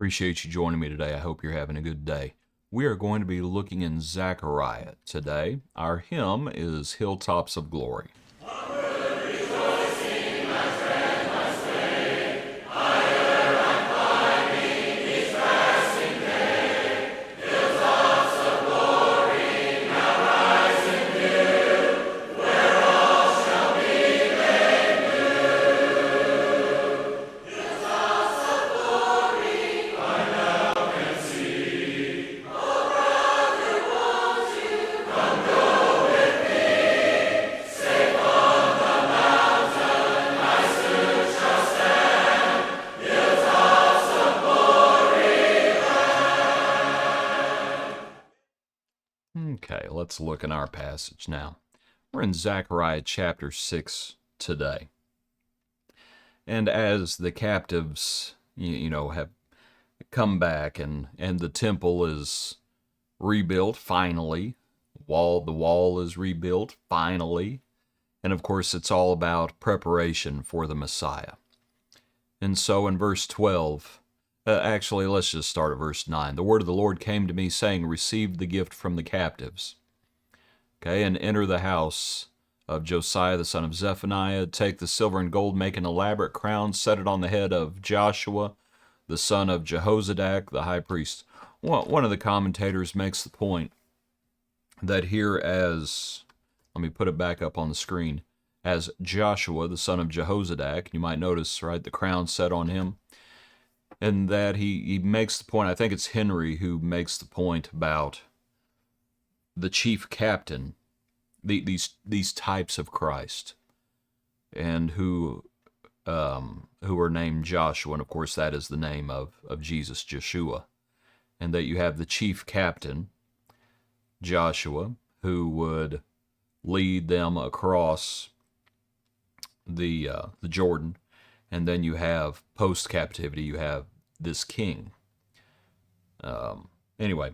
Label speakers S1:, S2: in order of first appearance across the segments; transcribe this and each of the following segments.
S1: Appreciate you joining me today. I hope you're having a good day. We are going to be looking in Zechariah today. Our hymn is Hilltops of Glory. Okay, let's look in our passage now. We're in Zechariah chapter 6 today. And as the captives, have come back and the temple is rebuilt finally, the wall is rebuilt finally, and of course it's all about preparation for the Messiah. And so in verse 12, actually, let's just start at verse 9. The word of the Lord came to me, saying, receive the gift from the captives. Okay, and enter the house of Josiah the son of Zephaniah. Take the silver and gold, make an elaborate crown, set it on the head of Joshua, the son of Jehozadak, the high priest. One of the commentators makes the point that here as, let me put it back up on the screen, as Joshua, the son of Jehozadak, you might notice, right, the crown set on him, and that he makes the point, I think it's Henry who makes the point about the chief captain, these types of Christ, and who are named Joshua, and of course that is the name of Jesus, Jeshua, and that you have the chief captain, Joshua, who would lead them across the Jordan, and then you have post-captivity, you have this king. Anyway,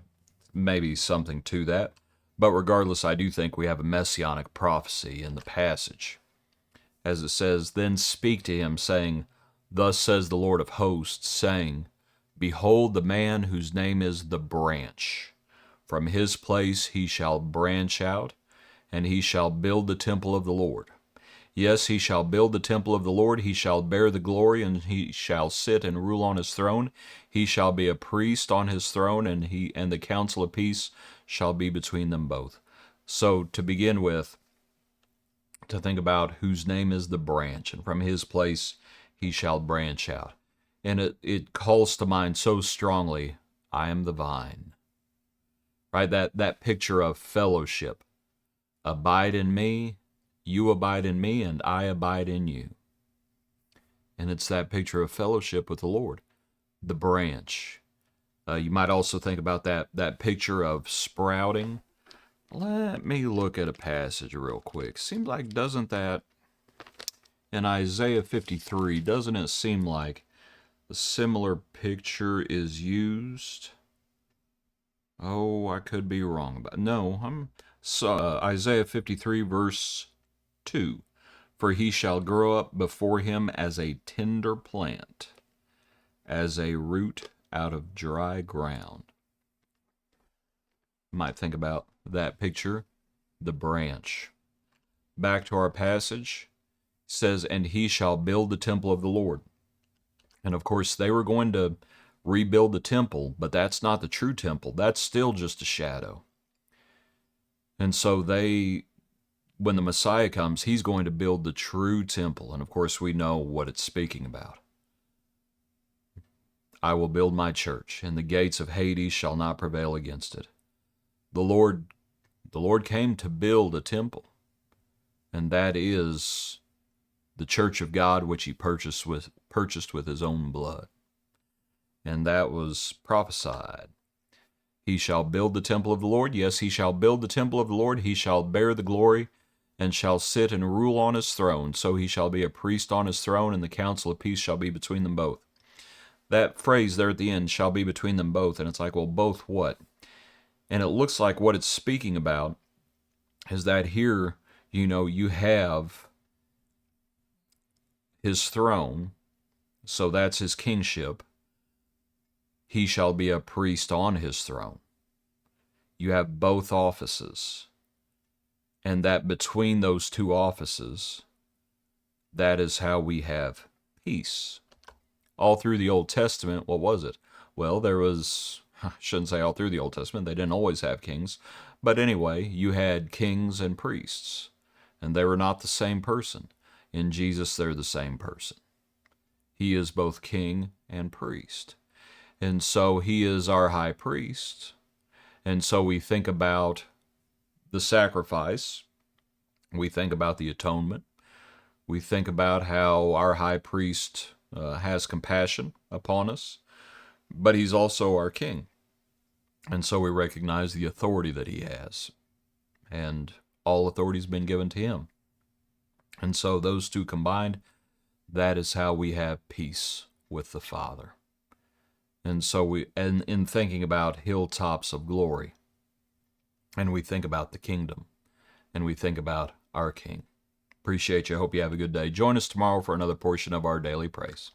S1: maybe something to that. But regardless, I do think we have a messianic prophecy in the passage. As it says, then speak to him, saying, thus says the Lord of hosts, saying, behold the man whose name is the branch. From his place he shall branch out, and he shall build the temple of the Lord. Yes, he shall build the temple of the Lord, he shall bear the glory, and he shall sit and rule on his throne. He shall be a priest on his throne, and the council of peace shall be between them both. So to begin with, to think about whose name is the branch, and from his place he shall branch out. And it calls to mind so strongly, I am the vine. Right, that picture of fellowship. Abide in me, you abide in me, and I abide in you. And it's that picture of fellowship with the Lord, the branch. You might also think about that picture of sprouting. Let me look at a passage real quick. Seems like, doesn't that, in Isaiah 53, doesn't it seem like a similar picture is used? Oh, I could be wrong about it. No, Isaiah 53, verse 2. For he shall grow up before him as a tender plant, as a root out of dry ground. You might think about that picture, the branch. Back to our passage, it says, and he shall build the temple of the Lord. And of course, they were going to rebuild the temple, but that's not the true temple. That's still just a shadow. And so when the Messiah comes, he's going to build the true temple. And of course, we know what it's speaking about. I will build my church, and the gates of Hades shall not prevail against it. The Lord came to build a temple, and that is the church of God, which he purchased with his own blood. And that was prophesied. He shall build the temple of the Lord. Yes, he shall build the temple of the Lord. He shall bear the glory, and shall sit and rule on his throne. So he shall be a priest on his throne, and the council of peace shall be between them both. That phrase there at the end, shall be between them both, and it's like, well, both what? And it looks like what it's speaking about is that here, you have his throne, so that's his kingship, he shall be a priest on his throne. You have both offices. And that between those two offices, that is how we have peace. All through the Old Testament, what was it? Well, I shouldn't say all through the Old Testament, they didn't always have kings. But anyway, you had kings and priests, and they were not the same person. In Jesus, they're the same person. He is both king and priest. And so he is our high priest. And so we think about the sacrifice. We think about the atonement. We think about how our high priest has compassion upon us, but he's also our king. And so we recognize the authority that he has. And all authority has been given to him. And so those two combined, that is how we have peace with the Father. And so in thinking about hilltops of glory, and we think about the kingdom, and we think about our King. Appreciate you. Hope you have a good day. Join us tomorrow for another portion of our daily praise.